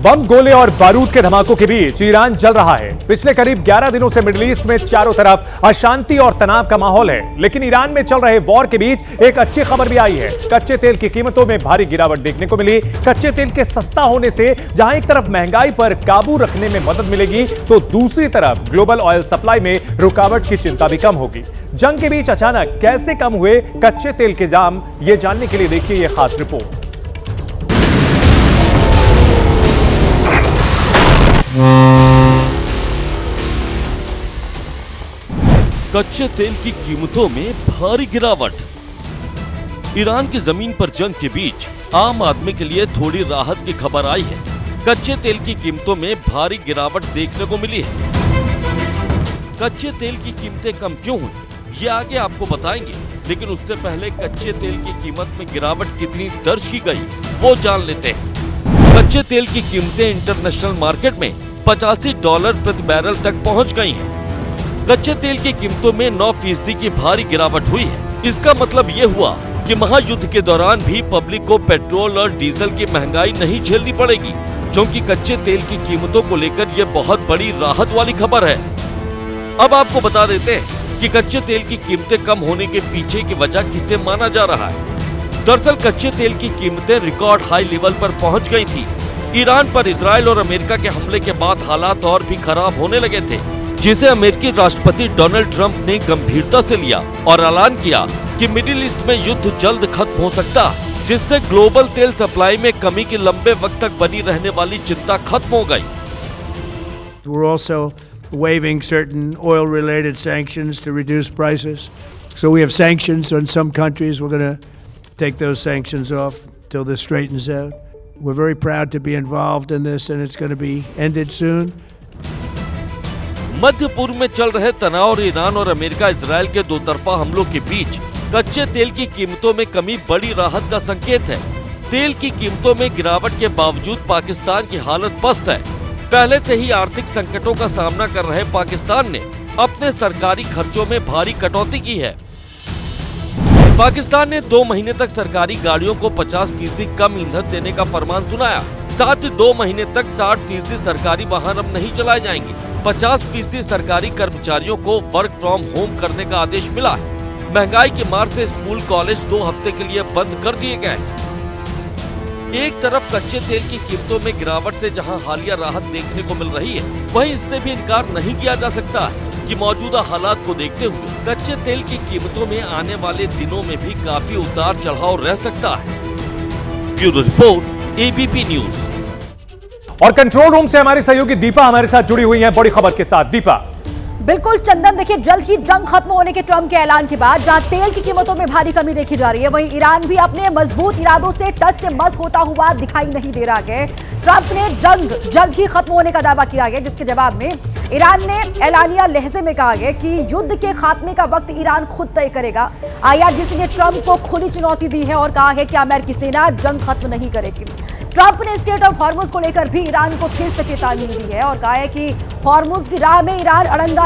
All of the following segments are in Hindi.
बम, गोले और बारूद के धमाकों के बीच ईरान जल रहा है। पिछले करीब 11 दिनों से मिडिल ईस्ट में चारों तरफ अशांति और तनाव का माहौल है, लेकिन ईरान में चल रहे वॉर के बीच एक अच्छी खबर भी आई है। कच्चे तेल की कीमतों में भारी गिरावट देखने को मिली। कच्चे तेल के सस्ता होने से जहां एक तरफ महंगाई पर काबू रखने में मदद मिलेगी, तो दूसरी तरफ ग्लोबल ऑयल सप्लाई में रुकावट की चिंता भी कम होगी। जंग के बीच अचानक कैसे कम हुए कच्चे तेल के दाम, ये जानने के लिए देखिए यह खास रिपोर्ट। कच्चे तेल की कीमतों में भारी गिरावट। ईरान की जमीन पर जंग के बीच आम आदमी के लिए थोड़ी राहत की खबर आई है। कच्चे तेल की कीमतों में भारी गिरावट देखने को मिली है। कच्चे तेल की कीमतें कम क्यों हुई, ये आगे आपको बताएंगे, लेकिन उससे पहले कच्चे तेल की कीमत में गिरावट कितनी दर्ज की गई वो जान लेते हैं। कच्चे तेल की कीमतें इंटरनेशनल मार्केट में $85 प्रति बैरल तक पहुंच गई हैं। कच्चे तेल की कीमतों में 9% की भारी गिरावट हुई है। इसका मतलब ये हुआ कि महायुद्ध के दौरान भी पब्लिक को पेट्रोल और डीजल की महंगाई नहीं झेलनी पड़ेगी, क्योंकि कच्चे तेल की कीमतों को लेकर ये बहुत बड़ी राहत वाली खबर है। अब आपको बता देते हैं कि कच्चे तेल की कीमतें कम होने के पीछे की वजह किसे माना जा रहा है। दरअसल कच्चे तेल की कीमतें रिकॉर्ड हाई लेवल पर पहुंच गई थी। ईरान पर इजराइल और अमेरिका के हमले के बाद हालात और भी खराब होने लगे थे, जिसे अमेरिकी राष्ट्रपति डोनाल्ड ट्रंप ने गंभीरता से लिया और ऐलान किया कि मिडिल ईस्ट में युद्ध जल्द खत्म हो सकता, जिससे ग्लोबल तेल सप्लाई में कमी की लंबे वक्त तक बनी रहने वाली चिंता खत्म हो गई। We're also waiving certain oil-related sanctions to reduce prices. So we have sanctions on some countries. We're going to take those sanctions off till this straightens out. We're very proud to be involved in this, and it's going to be ended soon. मध्य पूर्व में चल रहे तनाव और ईरान और अमेरिका इजराइल के दो तरफा हमलों के बीच कच्चे तेल की कीमतों में कमी बड़ी राहत का संकेत है। तेल की कीमतों में गिरावट के बावजूद पाकिस्तान की हालत पस्त है। पहले से ही आर्थिक संकटों का सामना कर रहे पाकिस्तान ने अपने सरकारी खर्चों में भारी कटौती की है। पाकिस्तान ने 2 महीने तक सरकारी गाड़ियों को 50% कम ईंधन देने का फरमान सुनाया। साथ ही 2 महीने तक 60% सरकारी वाहन अब नहीं चलाए जाएंगे। 50% सरकारी कर्मचारियों को वर्क फ्रॉम होम करने का आदेश मिला है। महंगाई की मार से स्कूल कॉलेज 2 हफ्ते के लिए बंद कर दिए गए। एक तरफ कच्चे तेल की कीमतों में गिरावट से जहां हालिया राहत देखने को मिल रही है, वहीं इससे भी इनकार नहीं किया जा सकता कि मौजूदा हालात को देखते हुए कच्चे तेल की कीमतों में आने वाले दिनों में भी काफी उतार चढ़ाव रह सकता है। Bureau report, ABP news. और कंट्रोल रूम से हमारी सहयोगी दीपा हमारे साथ जुड़ी हुई हैं बड़ी खबर के साथ। दीपा। बिल्कुल चंदन, देखिए जल्द ही जंग खत्म होने के ट्रंप के ऐलान के बाद जहां तेल की कीमतों में भारी कमी देखी जा रही है, वहीं ईरान भी अपने मजबूत इरादों से टस से मस होता हुआ दिखाई नहीं दे रहा है। ट्रंप ने जंग जल्द ही खत्म होने का दावा किया है, जिसके जवाब में ईरान ने ऐलानिया लहजे में कहा है कि युद्ध के खात्मे का वक्त ईरान खुद तय करेगा। आईआरजीसी ने ट्रंप को खुली चुनौती दी है और कहा है कि अमेरिकी सेना जंग खत्म नहीं करेगी। ट्रंप ने स्टेट ऑफ हॉर्मुज को लेकर भी ईरान को फिर से चेतावनी दी है और कहा है कि हॉर्मुज की राह में ईरान अड़ंगा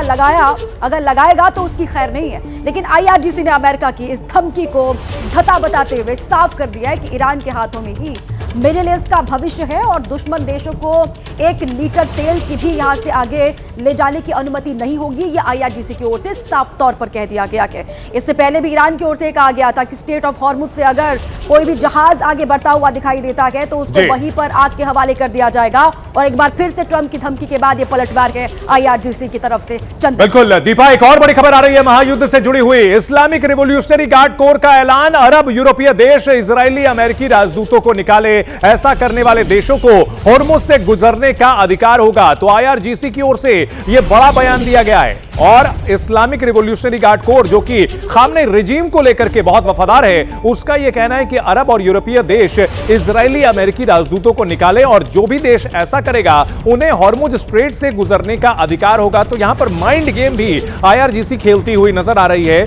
अगर लगाएगा तो उसकी खैर नहीं है। लेकिन आईआरजीसी ने अमेरिका की इस धमकी को धता बताते हुए साफ कर दिया है कि ईरान के हाथों में ही मिडिल ईस्ट का भविष्य है और दुश्मन देशों को 1 लीटर तेल की भी यहां से आगे ले जाने की अनुमति नहीं होगी। ये आईआरजीसी की ओर से साफ तौर पर कह दिया गया है। इससे पहले भी ईरान की ओर से कहा गया था कि स्टेट ऑफ हॉर्मुज से अगर कोई भी जहाज आगे बढ़ता हुआ दिखाई देता है तो उसको वहीं पर आग के हवाले कर दिया जाएगा। और एक बार फिर से ट्रंप की धमकी के बाद ये पलटवार है आईआरजीसी की तरफ से। बिल्कुल दीपा, एक और बड़ी खबर आ रही है महायुद्ध से जुड़ी हुई। इस्लामिक रिवोल्यूशनरी गार्ड कोर का ऐलान, अरब यूरोपीय देश इजरायली अमेरिकी राजदूतों को निकाले। ऐसा करने वाले देशों को हॉर्मुज से गुजरने का अधिकार होगा। तो आईआरजीसी की ओर से यह बड़ा बयान दिया गया है और इस्लामिक रिवोल्यूशनरी गार्ड कोर, जो कि खामने रिजीम को लेकर के बहुत वफादार है, उसका यह कहना है कि अरब और यूरोपीय देश इजरायली अमेरिकी राजदूतों को निकाले और जो भी देश ऐसा करेगा उन्हें हॉर्मुज स्ट्रेट से गुजरने का अधिकार होगा। तो यहां पर माइंड गेम भी आईआरजीसी खेलती हुई नजर आ रही है।